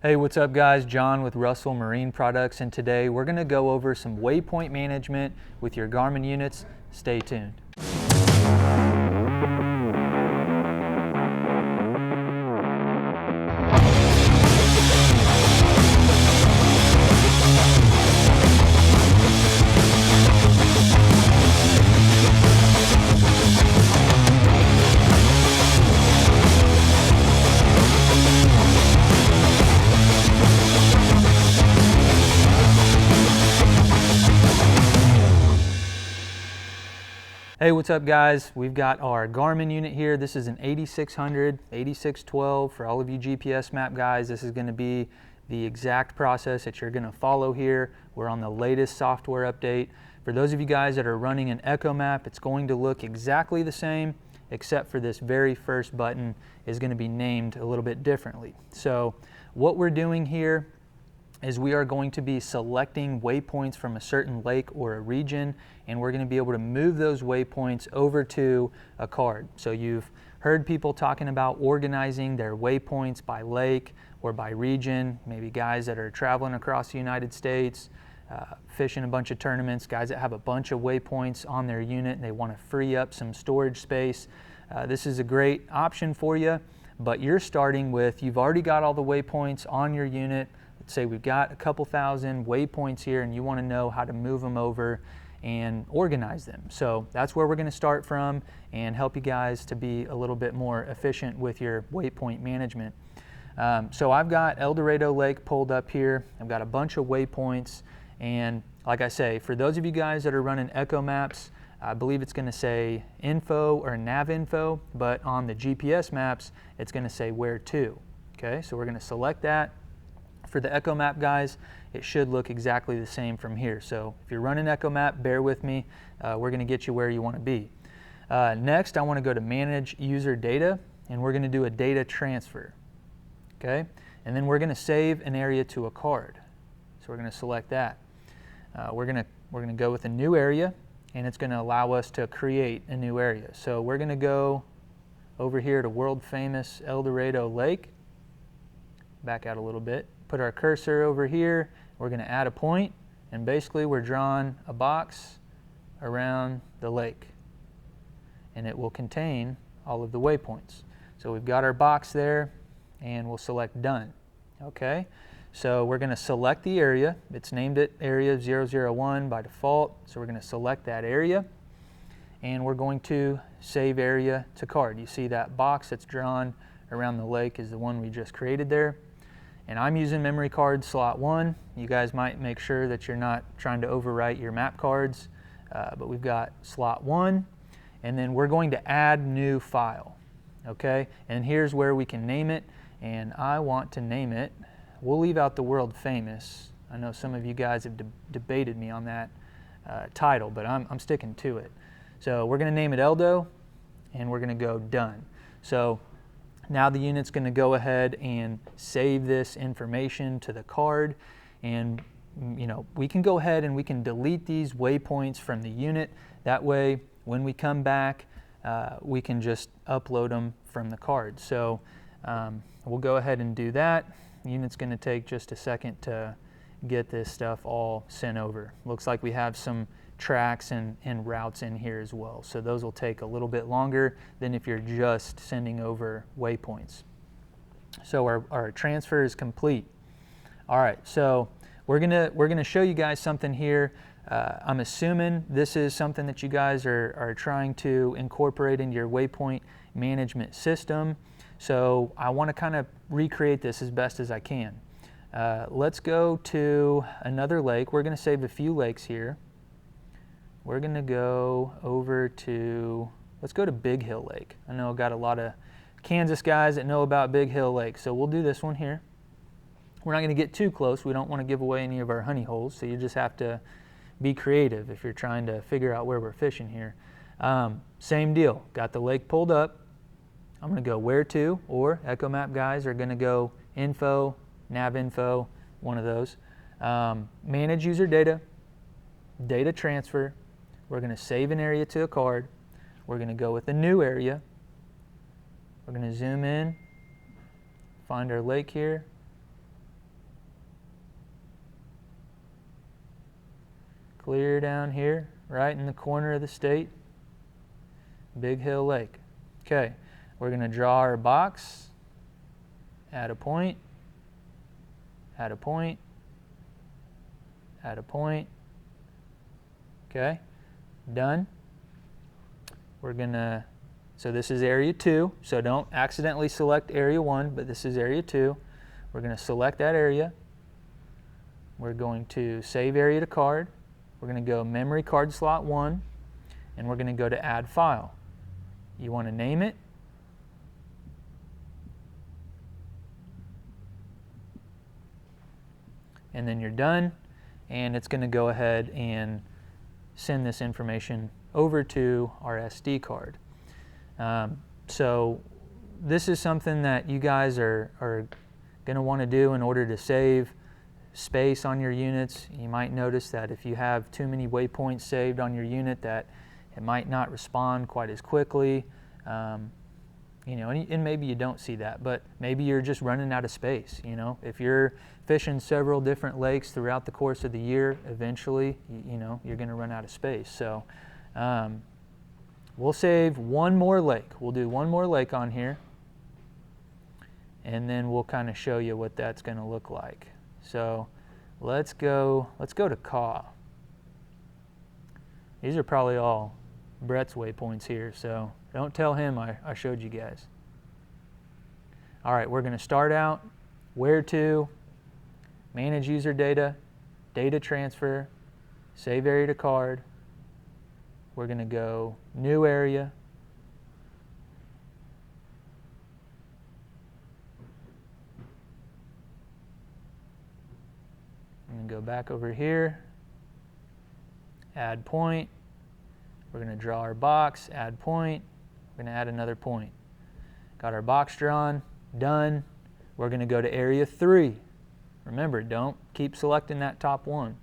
Hey, what's up guys? John with Russell Marine Products, and today we're going to go over some waypoint management with your Garmin units. Stay tuned. Hey, what's up guys? We've got our Garmin unit here. This is an 8600, 8612 for all of you GPSMAP guys. This is going to be the exact process that you're going to follow here. We're on the latest software update. For those of you guys that are running an Echomap, it's going to look exactly the same, except for this very first button is going to be named a little bit differently. So what we're doing here is we are going to be selecting waypoints from a certain lake or a region, and we're going to be able to move those waypoints over to a card. So you've heard people talking about organizing their waypoints by lake or by region, maybe guys that are traveling across the United States, fishing a bunch of tournaments, guys that have a bunch of waypoints on their unit and they want to free up some storage space. This is a great option for you, but you're starting with, you've already got all the waypoints on your unit. Say we've got a couple thousand waypoints here and you want to know how to move them over and organize them. So that's where we're going to start from and help you guys to be a little bit more efficient with your waypoint management. So I've got El Dorado Lake pulled up here. I've got a bunch of waypoints, and like I say, for those of you guys that are running Echomaps, I believe it's going to say info or nav info, but on the GPS maps it's going to say where to. Okay, so we're going to select that. For the Echomap guys, it should look exactly the same from here. So if you're running Echomap, bear with me. We're going to get you where you want to be. Next, I want to go to Manage User Data, and we're going to do a data transfer. Okay, and then we're going to save an area to a card. So we're going to select that. We're going to go with a new area, and it's going to allow us to create a new area. So we're going to go over here to world famous El Dorado Lake. Back out a little bit. Put our cursor over here, we're going to add a point, and basically we're drawing a box around the lake, and it will contain all of the waypoints. So we've got our box there, and we'll select done. Okay, so we're going to select the area. It's named it area 001 by default, so we're going to select that area, and we're going to save area to card. You see that box that's drawn around the lake is the one we just created there. And I'm using memory card slot 1. You guys might make sure that you're not trying to overwrite your map cards, but we've got slot 1, and then we're going to add new file. Okay, and here's where we can name it, and I want to name it, we'll leave out the world famous. I know some of you guys have debated me on that title, but I'm sticking to it. So we're going to name it Eldo, and we're going to go done. So now the unit's going to go ahead and save this information to the card, and we can go ahead and we can delete these waypoints from the unit. That way when we come back we can just upload them from the card. So we'll go ahead and do that. The unit's going to take just a second to get this stuff all sent over. Looks like we have some tracks and routes in here as well. So those will take a little bit longer than if you're just sending over waypoints. So our transfer is complete. All right, so we're gonna show you guys something here. I'm assuming this is something that you guys are trying to incorporate into your waypoint management system. So I want to kind of recreate this as best as I can. Let's go to another lake. We're going to save a few lakes here. We're going to go over to, let's go to Big Hill Lake. I know I've got a lot of Kansas guys that know about Big Hill Lake, so we'll do this one here. We're not going to get too close. We don't want to give away any of our honey holes, so you just have to be creative if you're trying to figure out where we're fishing here. Same deal. Got the lake pulled up. I'm going to go where to, or Echomap guys are going to go info, nav info, one of those. Manage user data, data transfer. We're going to save an area to a card. We're going to go with a new area. We're going to zoom in, find our lake here, clear down here, right in the corner of the state, Big Hill Lake. Okay, we're going to draw our box, add a point, add a point, add a point. Okay, done. We're going to, so this is area 2, so don't accidentally select area 1, but this is area 2. We're going to select that area. We're going to save area to card. We're going to go memory card slot 1, and we're going to go to add file. You want to name it. And then you're done, and it's going to go ahead and send this information over to our SD card. So this is something that you guys are going to want to do in order to save space on your units. You might notice that if you have too many waypoints saved on your unit, that it might not respond quite as quickly. You know, and maybe you don't see that, but maybe you're just running out of space. You know, if you're fishing several different lakes throughout the course of the year, eventually, you know, you're going to run out of space. So we'll save one more lake. We'll do one more lake on here, and then we'll kind of show you what that's going to look like. So let's go to Caw. These are probably all Brett's waypoints here, so don't tell him I showed you guys. All right, we're going to start out where to, manage user data, data transfer, save area to card. We're going to go new area. I'm going to go back over here, add point. We're going to draw our box, add point. We're going to add another point. Got our box drawn, done. We're going to go to area 3. Remember, don't keep selecting that top one.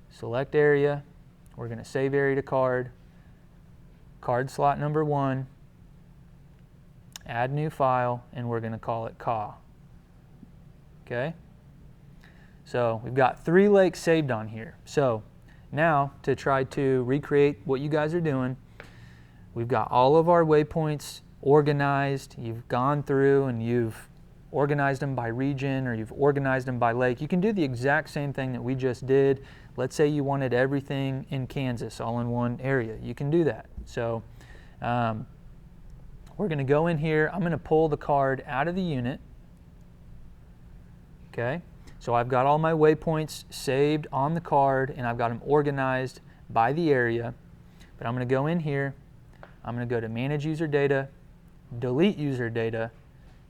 Select area. We're going to save area to card. Card slot number 1. Add new file, and we're going to call it Caw. Okay? So we've got 3 lakes saved on here. So now, to try to recreate what you guys are doing, we've got all of our waypoints organized. You've gone through and you've organized them by region, or you've organized them by lake. You can do the exact same thing that we just did. Let's say you wanted everything in Kansas all in one area. You can do that. So we're going to go in here. I'm going to pull the card out of the unit. Okay. So I've got all my waypoints saved on the card, and I've got them organized by the area. But I'm going to go in here. I'm going to go to Manage User Data, Delete User Data,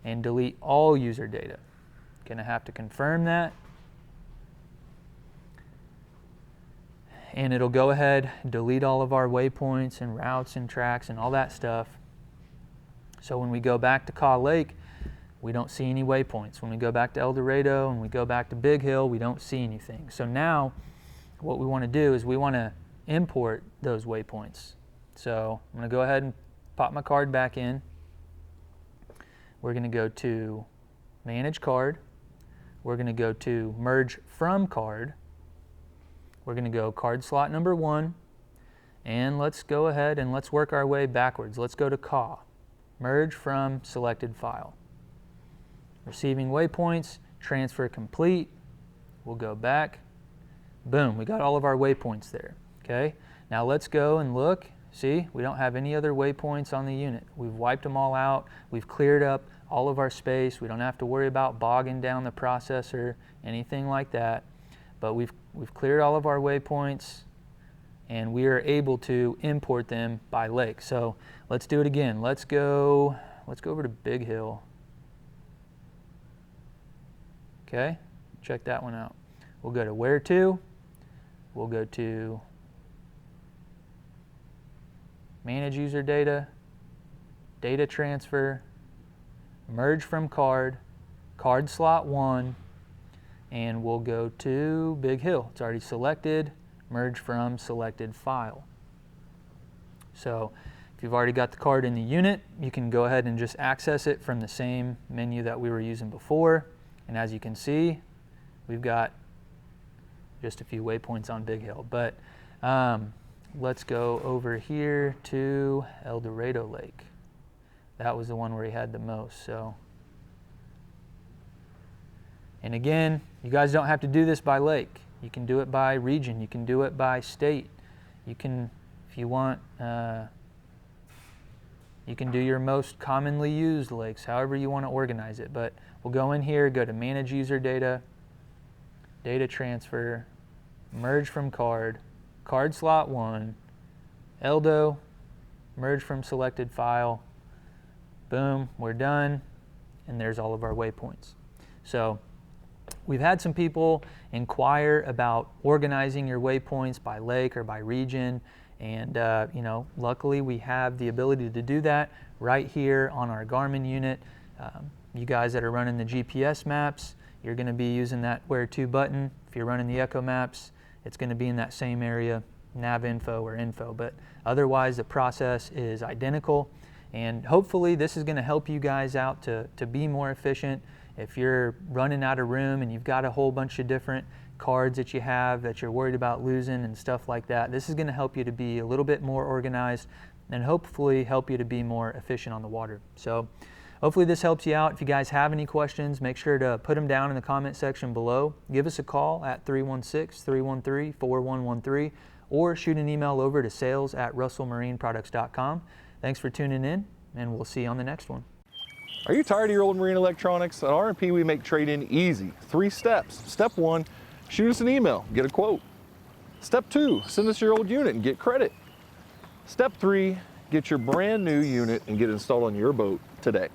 and delete all user data. Going to have to confirm that. And it'll go ahead, delete all of our waypoints and routes and tracks and all that stuff. So when we go back to Caw Lake, we don't see any waypoints. When we go back to El Dorado and we go back to Big Hill, we don't see anything. So now what we want to do is we want to import those waypoints. So I'm going to go ahead and pop my card back in. We're going to go to Manage Card. We're going to go to Merge From Card. We're going to go card slot number 1. And let's go ahead and let's work our way backwards. Let's go to Caw. Merge from selected file. Receiving waypoints, transfer complete. We'll go back. Boom, we got all of our waypoints there. Okay, now let's go and look. See, we don't have any other waypoints on the unit. We've wiped them all out. We've cleared up all of our space. We don't have to worry about bogging down the processor, anything like that. But we've cleared all of our waypoints, and we are able to import them by lake. So let's do it again. Let's go over to Big Hill. Okay, check that one out. We'll go to Where To. We'll go to Manage User Data, Data Transfer, Merge From Card, Card Slot 1, and we'll go to Big Hill. It's already selected, Merge From Selected File. So if you've already got the card in the unit, you can go ahead and just access it from the same menu that we were using before. And as you can see, we've got just a few waypoints on Big Hill. But Let's go over here to El Dorado Lake. That was the one where he had the most. So, and again, you guys don't have to do this by lake. You can do it by region. You can do it by state. You can, if you want, you can do your most commonly used lakes, however you want to organize it. But we'll go in here, go to Manage User Data, Data Transfer, Merge from Card, Card Slot 1, Eldo, Merge from Selected File, boom, we're done, and there's all of our waypoints. So we've had some people inquire about organizing your waypoints by lake or by region, and you know, luckily we have the ability to do that right here on our Garmin unit. You guys that are running the GPS maps, you're going to be using that Where To button. If you're running the Echomaps, it's going to be in that same area, nav info or info, but otherwise the process is identical. And hopefully this is going to help you guys out to be more efficient. If you're running out of room and you've got a whole bunch of different cards that you have that you're worried about losing and stuff like that, this is going to help you to be a little bit more organized and hopefully help you to be more efficient on the water. So hopefully this helps you out. If you guys have any questions, make sure to put them down in the comment section below. Give us a call at 316-313-4113 or shoot an email over to sales@russellmarineproducts.com. Thanks for tuning in, and we'll see you on the next one. Are you tired of your old marine electronics? At R&P, we make trade-in easy. 3 steps. Step 1, shoot us an email, get a quote. Step 2, send us your old unit and get credit. Step 3, get your brand new unit and get installed on your boat today.